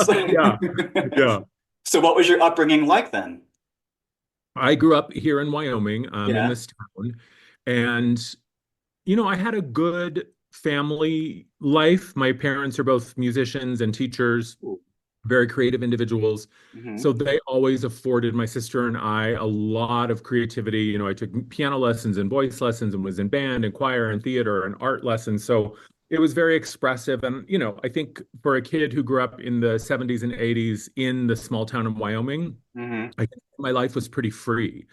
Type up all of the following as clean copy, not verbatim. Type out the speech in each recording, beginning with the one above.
Yeah, yeah. So what was your upbringing like then? I grew up here in Wyoming, in Yeah. this town, and I had a good family life. My parents are both musicians and teachers, very creative individuals. Mm-hmm. So they always afforded my sister and I a lot of creativity. I took piano lessons and voice lessons and was in band and choir and theater and art lessons. So it was very expressive. And, I think for a kid who grew up in the 70s and 80s in the small town of Wyoming, Mm-hmm. I think my life was pretty free.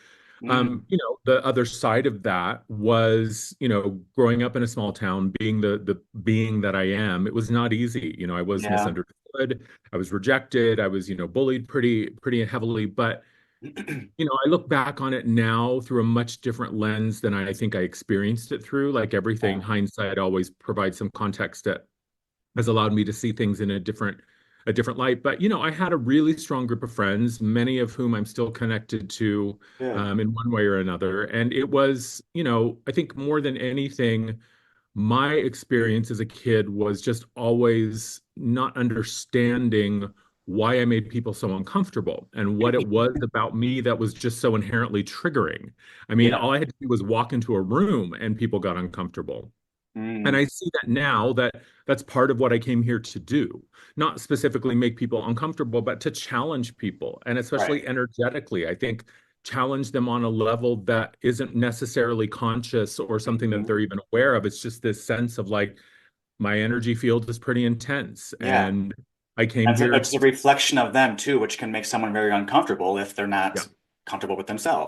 Mm. The other side of that was, growing up in a small town, being the being that I am, it was not easy. I was Yeah. misunderstood, I was rejected, I was, bullied pretty heavily. But, I look back on it now through a much different lens than I think I experienced it through. Like everything, Yeah. hindsight always provides some context that has allowed me to see things in a different light. But I had a really strong group of friends, many of whom I'm still connected to Good. in one way or another. And it was, I think more than anything, my experience as a kid was just always not understanding why I made people so uncomfortable and what it was about me that was just so inherently triggering. I mean, Yeah. all I had to do was walk into a room and people got uncomfortable. And Mm. I see that now that that's part of what I came here to do, not specifically make people uncomfortable, but to challenge people, and Right. especially energetically. I think challenge them on a level that isn't necessarily conscious or something that Mm-hmm. they're even aware of. It's just this sense of like, my energy field is pretty intense, Yeah. and I came And here. it's a reflection of them too, which can make someone very uncomfortable if they're Yeah. not comfortable with themselves.